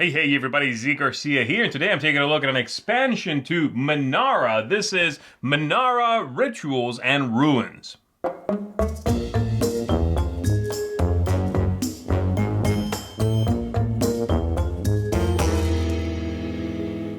Hey everybody, Garcia here, and today I'm taking a look at an expansion to Menara. This is Menara Rituals and Ruins.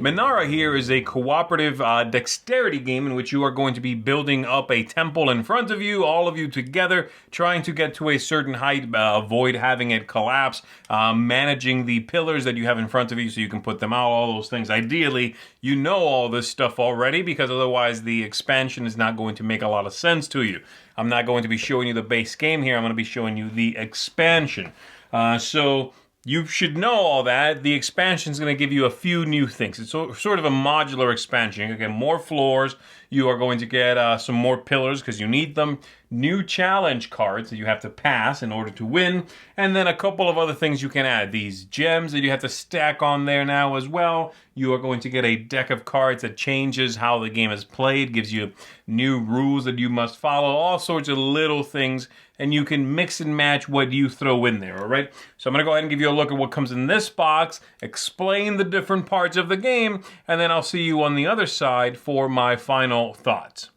Menara here is a cooperative dexterity game in which you are going to be building up a temple in front of you, all of you together, trying to get to a certain height, avoid having it collapse, managing the pillars that you have in front of you so you can put them out, all those things. Ideally, you know all this stuff already because otherwise the expansion is not going to make a lot of sense to you. I'm not going to be showing you the base game here, I'm going to be showing you the expansion. So you should know all that. The expansion is going to give you a few new things. It's sort of a modular expansion. You're going to get more floors. You are going to get some more pillars because you need them. New challenge cards that you have to pass in order to win. And then a couple of other things you can add. These gems that you have to stack on there now as well. You are going to get a deck of cards that changes how the game is played. Gives you new rules that you must follow. All sorts of little things. And you can mix and match what you throw in there, all right? So I'm going to go ahead and give you a look at what comes in this box, explain the different parts of the game, and then I'll see you on the other side for my final thoughts.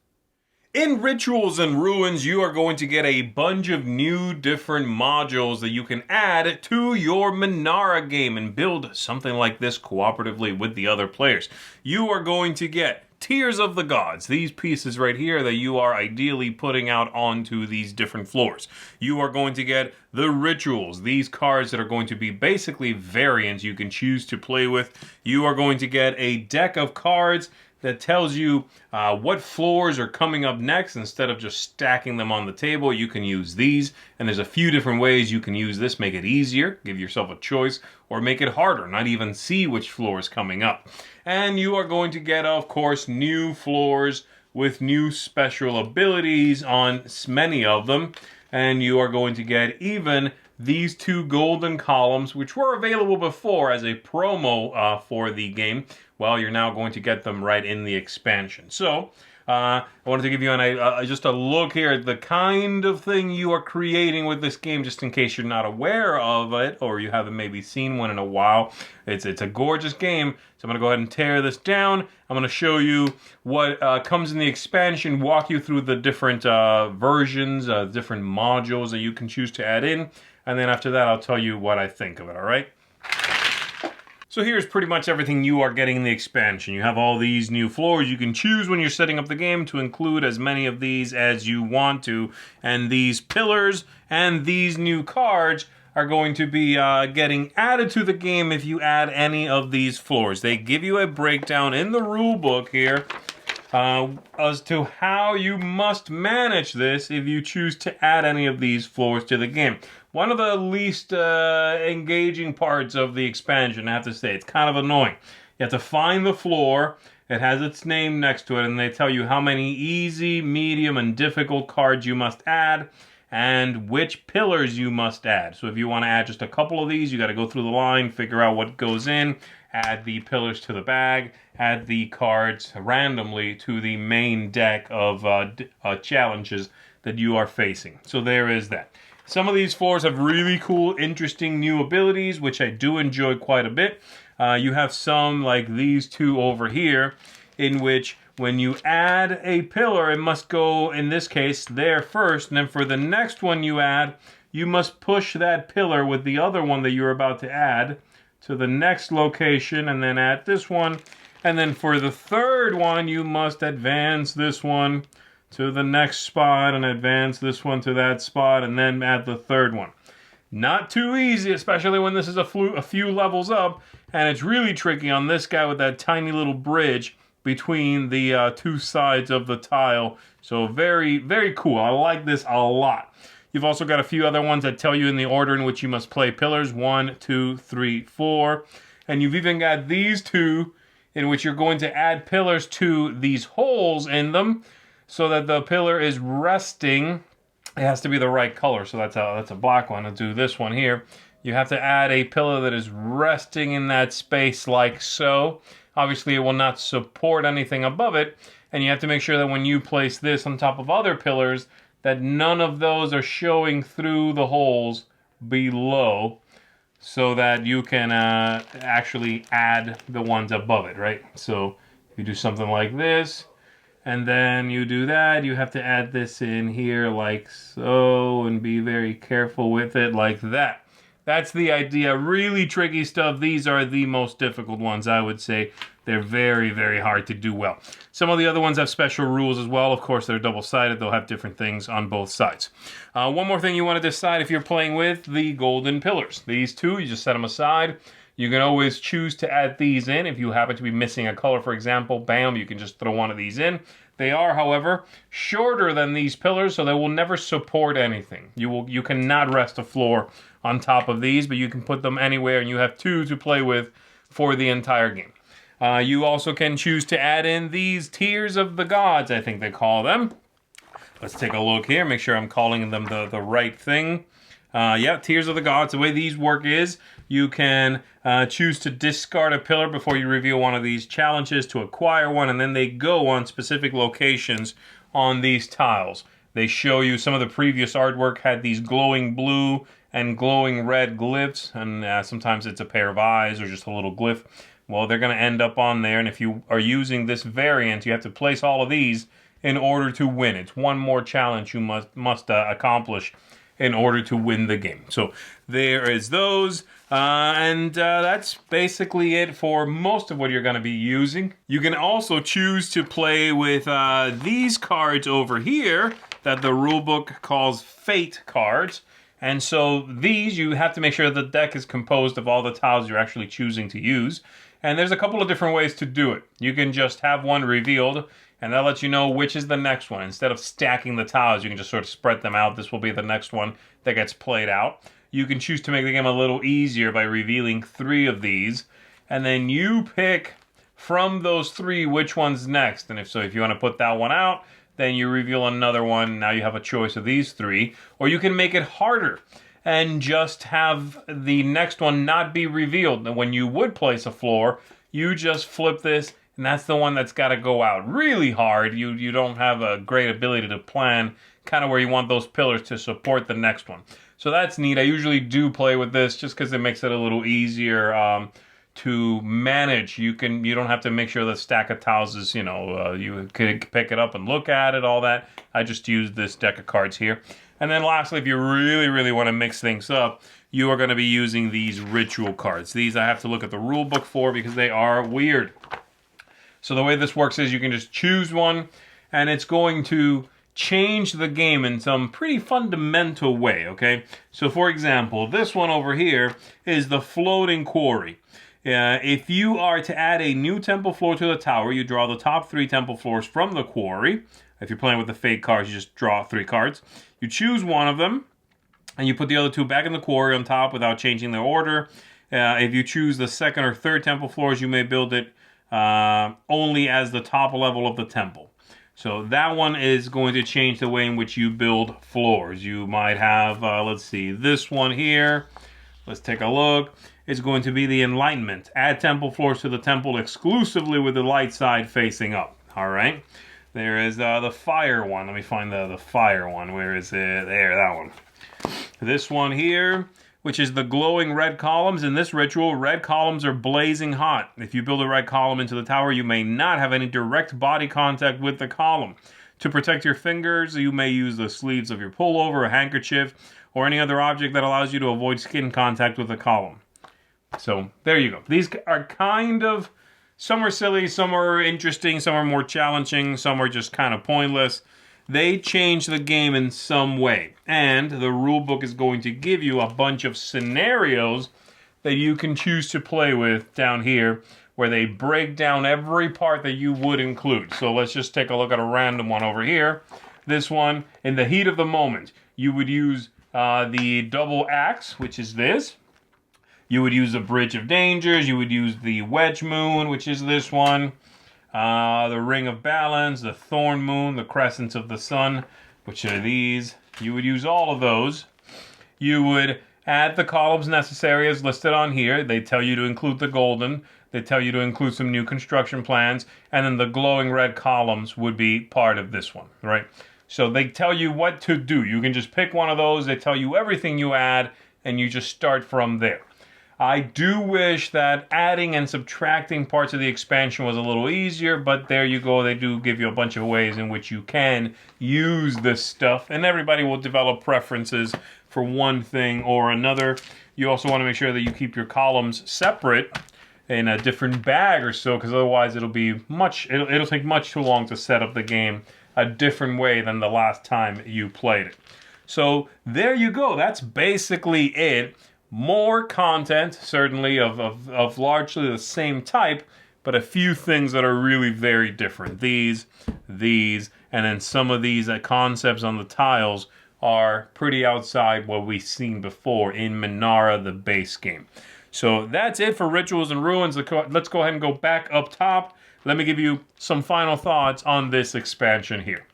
In Rituals and Ruins, you are going to get a bunch of new different modules that you can add to your Menara game and build something like this cooperatively with the other players. You are going to get Tears of the Gods, these pieces right here that you are ideally putting out onto these different floors. You are going to get the Rituals, these cards that are going to be basically variants you can choose to play with. You are going to get a deck of cards that tells you what floors are coming up next. Instead of just stacking them on the table, you can use these. And there's a few different ways you can use this. Make it easier, give yourself a choice, or make it harder, not even see which floor is coming up. And you are going to get, of course, new floors with new special abilities on many of them. And you are going to get even these two golden columns, which were available before as a promo for the game. Well, you're now going to get them right in the expansion. So, I wanted to give you just a look here at the kind of thing you are creating with this game, just in case you're not aware of it, or you haven't maybe seen one in a while. It's a gorgeous game, so I'm going to go ahead and tear this down. I'm going to show you what comes in the expansion, walk you through the different versions, different modules that you can choose to add in, and then after that I'll tell you what I think of it, alright? So here's pretty much everything you are getting in the expansion. You have all these new floors. You can choose when you're setting up the game to include as many of these as you want to. And these pillars and these new cards are going to be getting added to the game if you add any of these floors. They give you a breakdown in the rule book here as to how you must manage this if you choose to add any of these floors to the game. One of the least engaging parts of the expansion, I have to say. It's kind of annoying. You have to find the floor. It has its name next to it, and they tell you how many easy, medium, and difficult cards you must add, and which pillars you must add. So if you want to add just a couple of these, you got to go through the line, figure out what goes in, add the pillars to the bag, add the cards randomly to the main deck of challenges that you are facing. So there is that. Some of these floors have really cool, interesting new abilities, which I do enjoy quite a bit. You have some like these two over here, in which when you add a pillar, it must go, in this case, there first. And then for the next one you add, you must push that pillar with the other one that you're about to add to the next location, and then add this one. And then for the third one, you must advance this one to the next spot and advance this one to that spot and then add the third one. Not too easy, especially when this is a few levels up, and it's really tricky on this guy with that tiny little bridge between the two sides of the tile. So very, very cool. I like this a lot. You've also got a few other ones that tell you in the order in which you must play pillars. 1, 2, 3, 4. And you've even got these two in which you're going to add pillars to these holes in them, so that the pillar is resting. It has to be the right color, so that's a black one. I'll do this one here. You have to add a pillar that is resting in that space like so. Obviously, it will not support anything above it, and you have to make sure that when you place this on top of other pillars, that none of those are showing through the holes below. so that you can actually add the ones above it, right? So you do something like this, and then you do that. You have to add this in here like so, and be very careful with it like that. That's the idea. Really tricky stuff. These are the most difficult ones, I would say. They're very, very hard to do well. Some of the other ones have special rules as well. Of course, they're double-sided. They'll have different things on both sides. One more thing you want to decide if you're playing with the golden pillars. These two, you just set them aside. You can always choose to add these in. If you happen to be missing a color, for example, bam, you can just throw one of these in. They are, however, shorter than these pillars, so they will never support anything. You cannot rest a floor on top of these, but you can put them anywhere, and you have two to play with for the entire game. You also can choose to add in these tiers of the gods, I think they call them. Let's take a look here, make sure I'm calling them the right thing. Yeah, tiers of the gods. The way these work is you can choose to discard a pillar before you reveal one of these challenges to acquire one, and then they go on specific locations on these tiles. They show you some of the previous artwork had these glowing blue and glowing red glyphs, and sometimes it's a pair of eyes or just a little glyph. Well, they're going to end up on there, and if you are using this variant, you have to place all of these in order to win. It's one more challenge you must accomplish in order to win the game. So there is those, and that's basically it for most of what you're going to be using. You can also choose to play with these cards over here that the rulebook calls fate cards. And so these, you have to make sure the deck is composed of all the tiles you're actually choosing to use. And there's a couple of different ways to do it. You can just have one revealed, and that lets you know which is the next one. Instead of stacking the tiles, you can just sort of spread them out. This will be the next one that gets played out. You can choose to make the game a little easier by revealing 3 of these, and then you pick from those 3 which one's next. And if you want to put that one out, then you reveal another one. Now you have a choice of these 3. Or you can make it harder and just have the next one not be revealed. And when you would place a floor, you just flip this, and that's the one that's got to go out. Really hard. You don't have a great ability to plan kind of where you want those pillars to support the next one. So that's neat. I usually do play with this just because it makes it a little easier to manage. You don't have to make sure the stack of tiles is, you can pick it up and look at it, all that. I just use this deck of cards here. And then lastly, if you really, really want to mix things up, you are going to be using these ritual cards. These I have to look at the rule book for because they are weird. So the way this works is you can just choose one, and it's going to change the game in some pretty fundamental way, okay? So for example, this one over here is the floating quarry. If you are to add a new temple floor to the tower, you draw the top 3 temple floors from the quarry. If you're playing with the fate cards, you just draw 3 cards. You choose one of them, and you put the other 2 back in the quarry on top without changing their order. If you choose the 2nd or 3rd temple floors, you may build it only as the top level of the temple. So that one is going to change the way in which you build floors. You might have, let's see, this one here. Let's take a look. It's going to be the Enlightenment. Add temple floors to the temple exclusively with the light side facing up. All right. There is the fire one. Let me find the fire one. Where is it? There, that one. This one here, which is the glowing red columns. In this ritual, red columns are blazing hot. If you build a red column into the tower, you may not have any direct body contact with the column. To protect your fingers, you may use the sleeves of your pullover, a handkerchief, or any other object that allows you to avoid skin contact with the column. So, there you go. These are kind of... Some are silly, some are interesting, some are more challenging, some are just kind of pointless. They change the game in some way. And the rulebook is going to give you a bunch of scenarios that you can choose to play with down here, where they break down every part that you would include. So let's just take a look at a random one over here. This one, in the heat of the moment, you would use the double axe, which is this. You would use the Bridge of Dangers. You would use the Wedge Moon, which is this one. The Ring of Balance, the Thorn Moon, the Crescents of the Sun, which are these. You would use all of those. You would add the columns necessary as listed on here. They tell you to include the golden. They tell you to include some new construction plans. And then the glowing red columns would be part of this one, right? So they tell you what to do. You can just pick one of those. They tell you everything you add, and you just start from there. I do wish that adding and subtracting parts of the expansion was a little easier, but there you go. They do give you a bunch of ways in which you can use this stuff, and everybody will develop preferences for one thing or another. You also want to make sure that you keep your columns separate in a different bag or so, because otherwise it'll take much too long to set up the game a different way than the last time you played it. So there you go. That's basically it. More content, certainly, of largely the same type, but a few things that are really very different. These, and then some of these concepts on the tiles are pretty outside what we've seen before in Menara, the base game. So that's it for Rituals and Ruins. Let's go ahead and go back up top. Let me give you some final thoughts on this expansion here.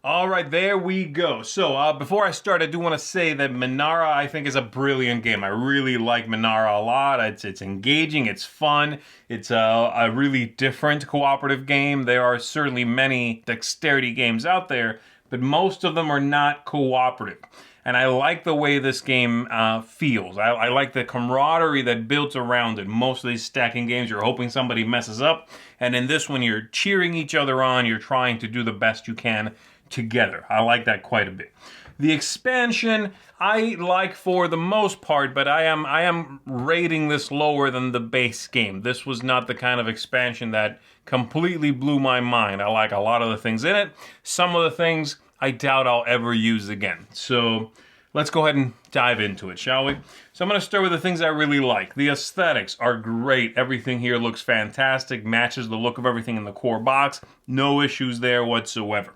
All right, there we go. So before I start, I do want to say that Menara, I think, is a brilliant game. I really like Menara a lot. It's engaging, it's fun. It's a really different cooperative game. There are certainly many dexterity games out there, but most of them are not cooperative. And I like the way this game feels. I like the camaraderie that builds around it. Most of these stacking games, you're hoping somebody messes up. And in this one, you're cheering each other on. You're trying to do the best you can together. I like that quite a bit. The expansion, I like for the most part, but I am rating this lower than the base game. This was not the kind of expansion that completely blew my mind. I like a lot of the things in it. Some of the things I doubt I'll ever use again. So let's go ahead and dive into it, shall we? So I'm going to start with the things I really like. The aesthetics are great. Everything here looks fantastic, matches the look of everything in the core box. No issues there whatsoever.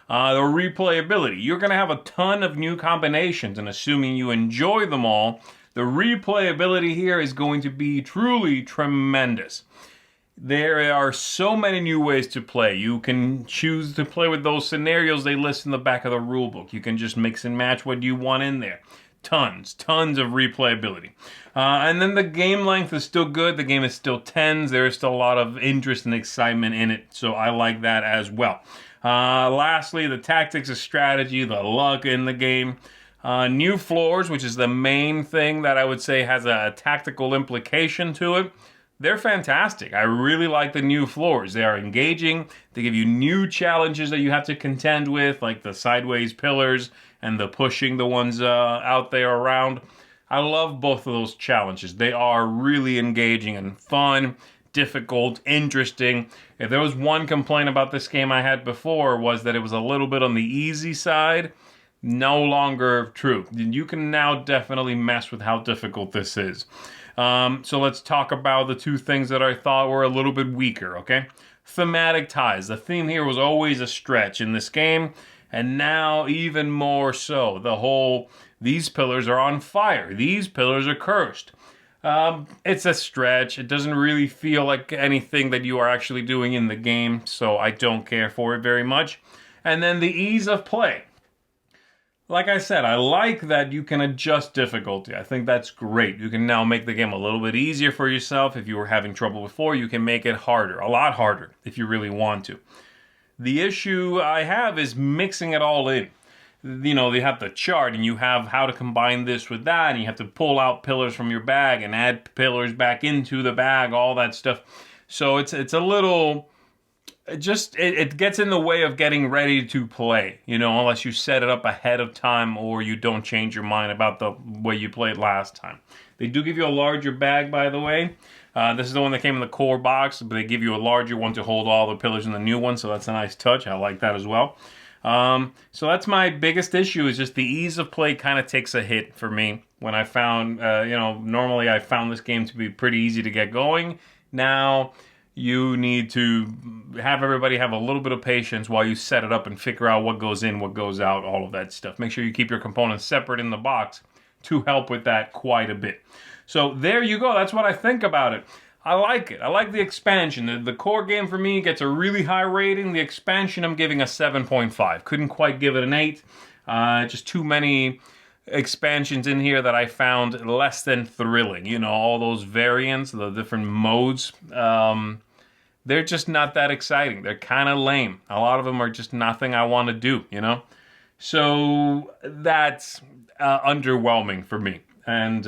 The replayability. You're going to have a ton of new combinations, and assuming you enjoy them all, the replayability here is going to be truly tremendous. There are so many new ways to play. You can choose to play with those scenarios they list in the back of the rulebook. You can just mix and match what you want in there. Tons of replayability. And then the game length is still good. The game is still tens. There is still a lot of interest and excitement in it, so I like that as well. Lastly, the tactics of strategy, the luck in the game. New floors, which is the main thing that I would say has a tactical implication to it. They're fantastic. I really like the new floors. They are engaging. They give you new challenges that you have to contend with, like the sideways pillars and the pushing the ones out there around. I love both of those challenges. They are really engaging and fun, difficult, interesting. If there was one complaint about this game I had before, was that it was a little bit on the easy side. No longer true. You can now definitely mess with how difficult this is. So let's talk about the two things that I thought were a little bit weaker, okay? Thematic ties. The theme here was always a stretch in this game, and now even more so. These pillars are on fire. These pillars are cursed. It's a stretch. It doesn't really feel like anything that you are actually doing in the game, so I don't care for it very much. And then the ease of play. Like I said, I like that you can adjust difficulty. I think that's great. You can now make the game a little bit easier for yourself. If you were having trouble before, you can make it harder, a lot harder, if you really want to. The issue I have is mixing it all in. You know, you have the chart, and you have how to combine this with that, and you have to pull out pillars from your bag and add pillars back into the bag, all that stuff. So it's a little... It gets in the way of getting ready to play, you know, unless you set it up ahead of time or you don't change your mind about the way you played last time. They do give you a larger bag, by the way. This is the one that came in the core box, but they give you a larger one to hold all the pillars in the new one, so that's a nice touch. I like that as well. So that's my biggest issue, is just the ease of play kind of takes a hit for me. When I found, normally I found this game to be pretty easy to get going. Now you need to have everybody have a little bit of patience while you set it up and figure out what goes in, what goes out, all of that stuff. Make sure you keep your components separate in the box to help with that quite a bit. So there you go. That's what I think about it. I like it. I like the expansion. The core game for me gets a really high rating. The expansion I'm giving a 7.5. Couldn't quite give it an 8. Just too many expansions in here that I found less than thrilling. You know, all those variants, the different modes. They're just not that exciting. They're kind of lame. A lot of them are just nothing I want to do, you know? So that's underwhelming for me. and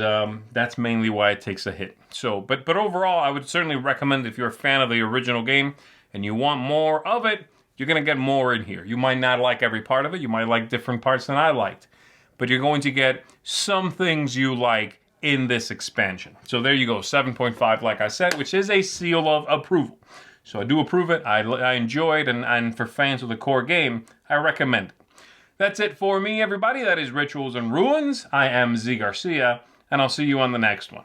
that's mainly why it takes a hit. So, but overall, I would certainly recommend if you're a fan of the original game and you want more of it, you're going to get more in here. You might not like every part of it. You might like different parts than I liked. But you're going to get some things you like in this expansion. So there you go, 7.5, like I said, which is a seal of approval. So I do approve it. I enjoy it, and for fans of the core game, I recommend it. That's it for me, everybody. That is Rituals and Ruins. I am Z Garcia, and I'll see you on the next one.